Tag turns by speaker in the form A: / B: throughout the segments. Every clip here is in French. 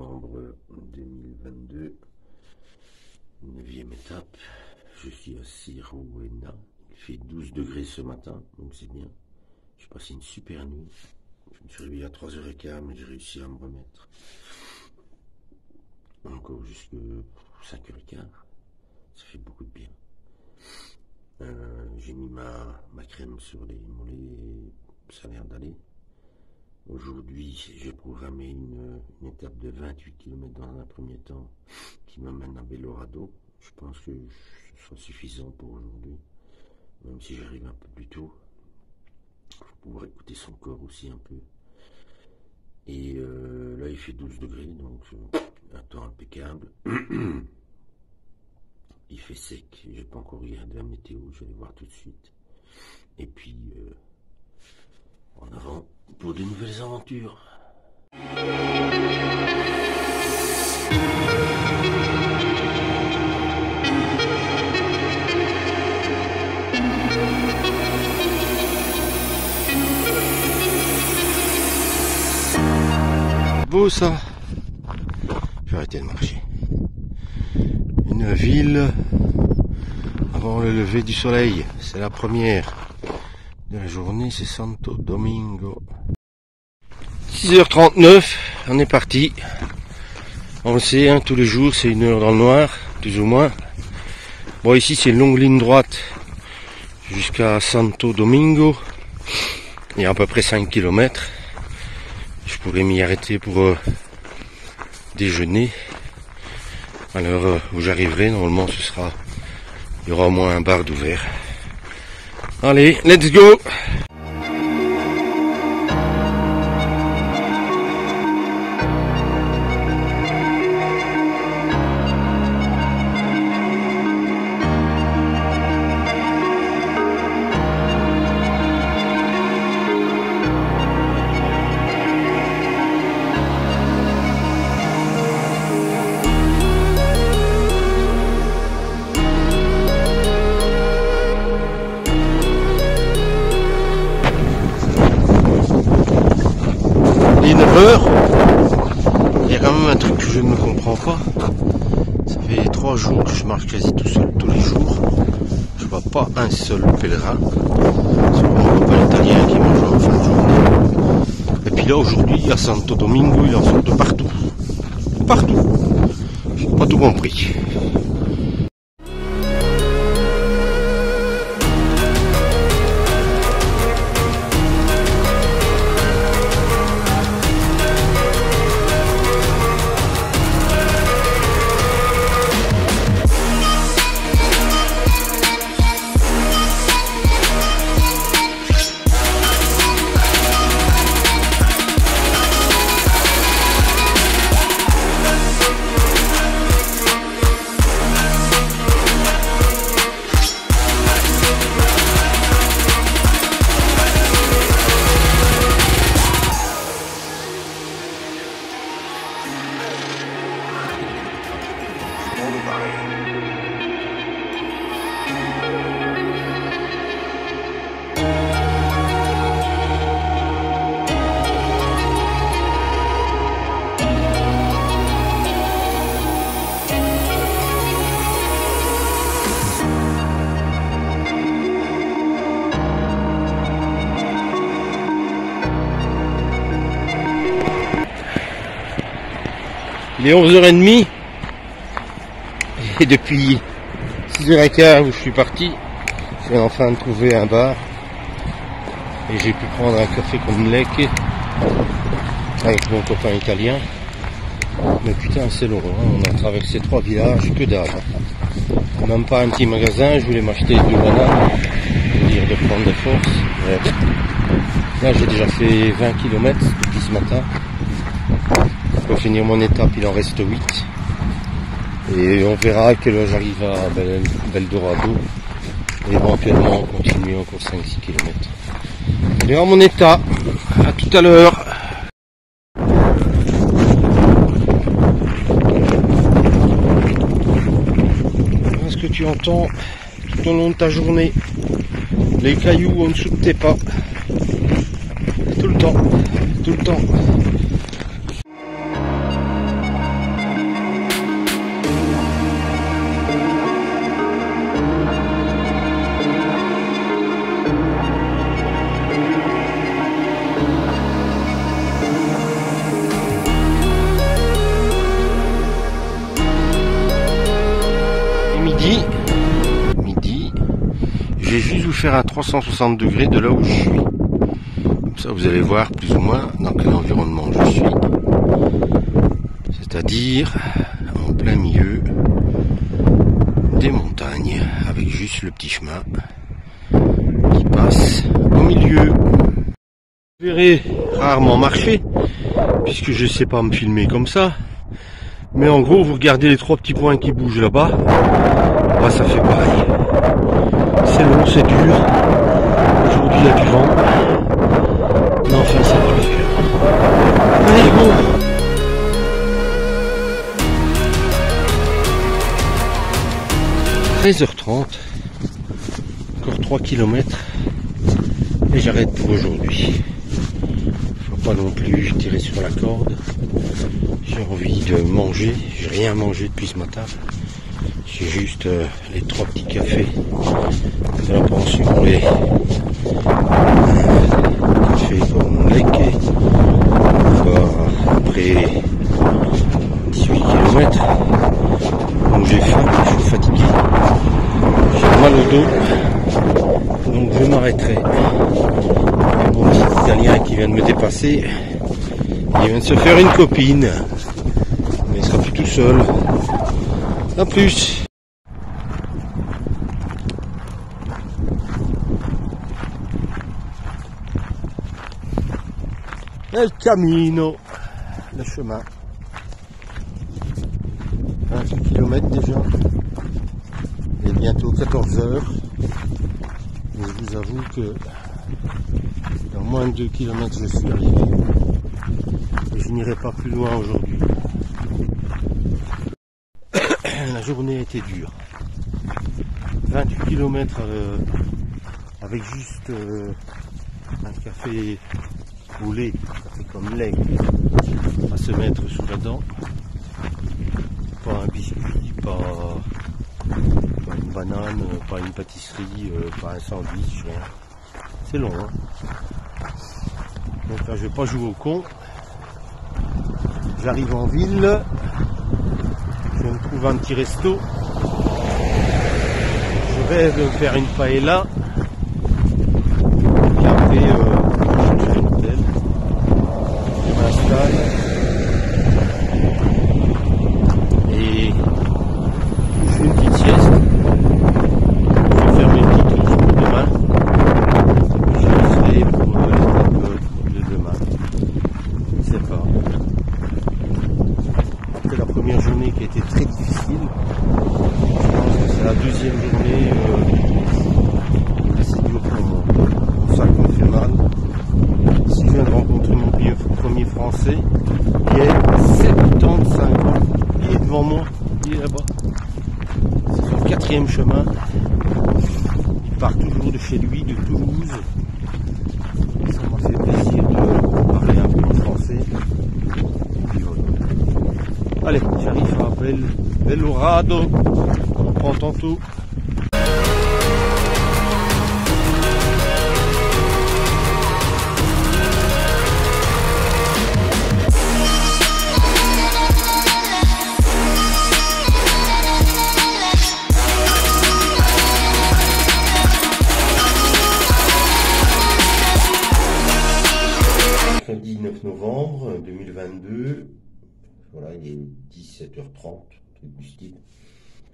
A: décembre 2022, 9e étape. Je suis à Sirouena. Il fait 12 degrés ce matin, donc c'est bien. J'ai passé une super nuit. Je me suis réveillé à 3h15, mais j'ai réussi à me remettre. Encore jusqu'à 5h15. Ça fait beaucoup de bien. J'ai mis ma crème sur les mollets et ça a l'air d'aller. Aujourd'hui, j'ai programmé une étape de 28 km dans un premier temps qui m'amène à Belorado. Je pense que ce sera suffisant pour aujourd'hui, même si j'arrive un peu plus tôt. Pour pouvoir écouter son corps aussi un peu. Et là, il fait 12 degrés, donc un temps impeccable. Il fait sec, j'ai pas encore regardé la météo, je vais aller voir tout de suite. Et puis, en avant pour de nouvelles aventures. Beau ça. Je vais arrêter de marcher. Une ville avant le lever du soleil, c'est la première de la journée, c'est Santo Domingo. 6h39, on est parti. On le sait, hein, tous les jours c'est 1 heure dans le noir, plus ou moins. Bon, ici c'est une longue ligne droite jusqu'à Santo Domingo. Il y a à peu près 5 km. Je pourrais m'y arrêter pour déjeuner. À l'heure où j'arriverai, normalement il y aura au moins un bar d'ouvert. Allez, let's go! Il y a quand même un truc que je ne comprends pas. Ça fait 3 jours que je marche quasi tout seul tous les jours. Je vois pas un seul pèlerin. C'est mon copain italien qui mange en fin de journée. Et puis là aujourd'hui à Santo Domingo, il en sort de partout. Partout. J'ai pas tout compris. Il est 11h30 et depuis 6h15 où je suis parti, j'ai enfin trouvé un bar et j'ai pu prendre un café comme lec avec mon copain italien. Mais putain c'est long, hein. On a traversé 3 villages, que dalle. Même pas un petit magasin, je voulais m'acheter 2 bananes pour dire de prendre des forces. Ouais. Là j'ai déjà fait 20 km depuis ce matin. Pour finir mon étape, il en reste 8. Et on verra à quelle heure j'arrive à Belorado. Et éventuellement continuer encore 5-6 km. On verra mon état. À tout à l'heure. Voilà ce que tu entends tout au long de ta journée. Les cailloux en dessous de tes pas. Tout le temps. faire un 360 degrés de là où je suis. Comme ça, vous allez voir plus ou moins dans quel environnement je suis. C'est-à-dire en plein milieu des montagnes, avec juste le petit chemin qui passe au milieu. Vous verrez rarement marcher, puisque je ne sais pas me filmer comme ça. Mais en gros, vous regardez les 3 petits points qui bougent là-bas, bah, ça fait pareil. C'est long, c'est dur. Aujourd'hui, il y a du vent. Mais enfin, ça va le faire. Allez, go! « 13h30, encore 3 km et j'arrête pour aujourd'hui. Je ne faut pas non plus tirer sur la corde. J'ai envie de manger, j'ai rien mangé depuis ce matin. J'ai juste les 3 petits cafés de la pension, les cafés comme Leke. Après 18 km, donc j'ai faim, je suis fatigué, j'ai mal au dos, donc je m'arrêterai. Un bon petit Italien qui vient de me dépasser, il vient de se faire une copine, mais il sera plus tout seul. A plus. El camino, le chemin. 28 km déjà. Il est bientôt 14 heures. Et je vous avoue que dans moins de 2 km je suis arrivé. Et je n'irai pas plus loin aujourd'hui. La journée a été dure. 28 km avec juste un café au lait, un café comme lait, à se mettre sous la dent. Pas un biscuit, pas une banane, pas une pâtisserie, pas un sandwich. C'est long, hein. Donc là, je vais pas jouer au con. J'arrive en ville. Je me trouve un petit resto. Je vais me faire une paella. Puis après, je chercher un hôtel. Je m'installe. Et je fais une petite sieste. Je vais faire mes petites courses pour demain. Et je laisserai pour l'étape de demain. Je ne sais pas. Après la première journée qui a été très difficile, je pense que c'est la deuxième journée assez dure pour moi. Mon sac me fait mal. Ici, je viens de rencontrer mon premier français qui est 75 ans. Il est devant moi, il est là-bas. C'est son 4e chemin. Il part toujours de chez lui, de Toulouse. Ça m'a fait plaisir de parler un peu en français. Allez, j'arrive à Belorado. On prend tantôt. Mercredi 9 novembre 2022. Voilà, il est 17h30, truc du style.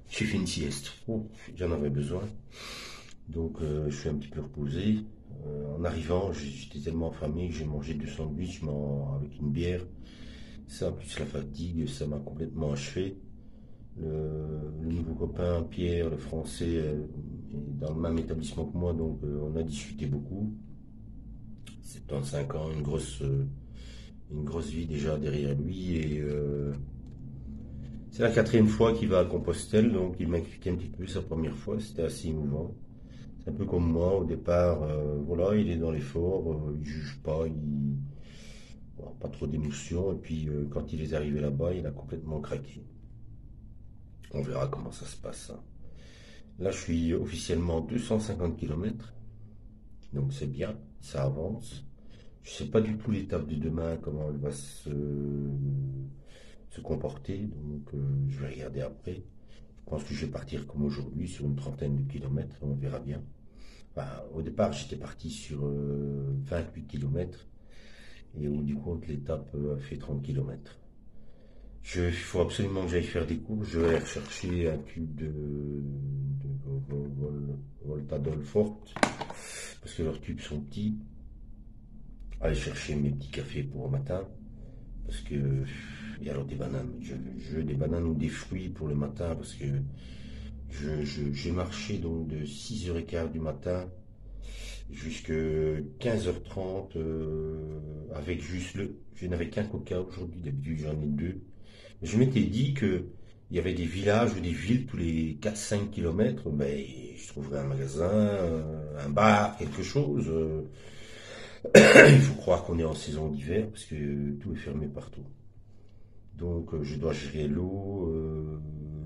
A: J'ai fait une sieste, j'en avais besoin. Donc je suis un petit peu reposé. En arrivant, j'étais tellement affamé que j'ai mangé 2 sandwichs avec une bière. Ça, plus la fatigue, ça m'a complètement achevé. Le nouveau copain, Pierre, le français, est dans le même établissement que moi, donc on a discuté beaucoup. 75 ans, une grosse vie déjà derrière lui, et c'est la 4e fois qu'il va à Compostelle, donc il m'a expliqué un petit peu sa première fois, c'était assez émouvant. C'est un peu comme moi, au départ, voilà, il est dans l'effort, il juge pas, bon, pas trop d'émotions, et puis quand il est arrivé là-bas, il a complètement craqué. On verra comment ça se passe, hein. Là, je suis officiellement 250 km, donc c'est bien, ça avance. Je sais pas du tout l'étape de demain, comment elle va se comporter, donc je vais regarder après. Je pense que je vais partir comme aujourd'hui sur une 30aine de kilomètres, on verra bien.
B: Enfin, au départ, j'étais parti sur 28 km et au bout du compte, l'étape a fait 30 km. Il faut absolument que j'aille faire des courses. Je vais aller rechercher un tube Voltadol forte parce que leurs tubes sont petits. Aller chercher mes petits cafés pour le matin parce que et alors des bananes. Je veux des bananes ou des fruits pour le matin parce que j'ai marché donc de 6h15 du matin jusqu'à 15h30 avec juste je n'avais qu'un coca aujourd'hui, d'habitude j'en ai deux. Je m'étais dit que il y avait des villages ou des villes tous les 4-5 km, ben, je trouverais un magasin, un bar, quelque chose. Il faut croire qu'on est en saison d'hiver parce que tout est fermé partout. Donc je dois gérer l'eau,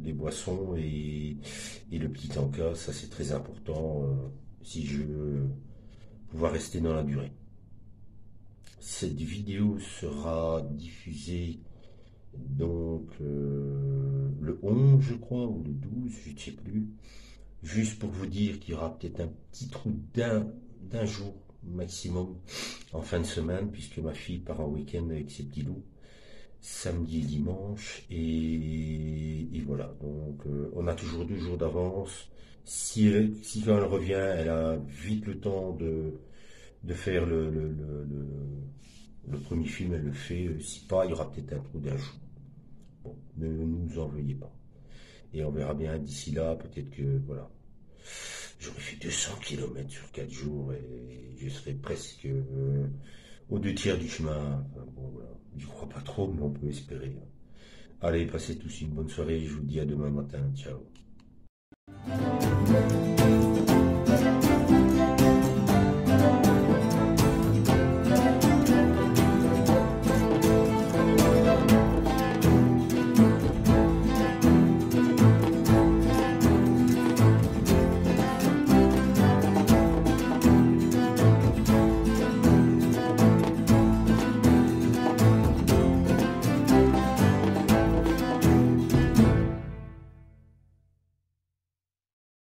B: les boissons et le petit encas, ça c'est très important si je veux pouvoir rester dans la durée. Cette vidéo sera diffusée donc le 11 je crois ou le 12, je ne sais plus. Juste pour vous dire qu'il y aura peut-être un petit trou d'un jour maximum en fin de semaine puisque ma fille part en week-end avec ses petits loups samedi et dimanche et voilà donc on a toujours 2 jours d'avance si quand elle revient elle a vite le temps de faire le premier film elle le fait si pas il y aura peut-être un trou d'un jour. Bon, ne nous en veuillez pas et on verra bien d'ici là peut-être que voilà j'aurais fait 200 km sur 4 jours et je serais presque aux 2 tiers du chemin. Enfin, bon, voilà. Je crois pas trop, mais on peut espérer. Allez, passez tous une bonne soirée. Je vous dis à demain matin. Ciao.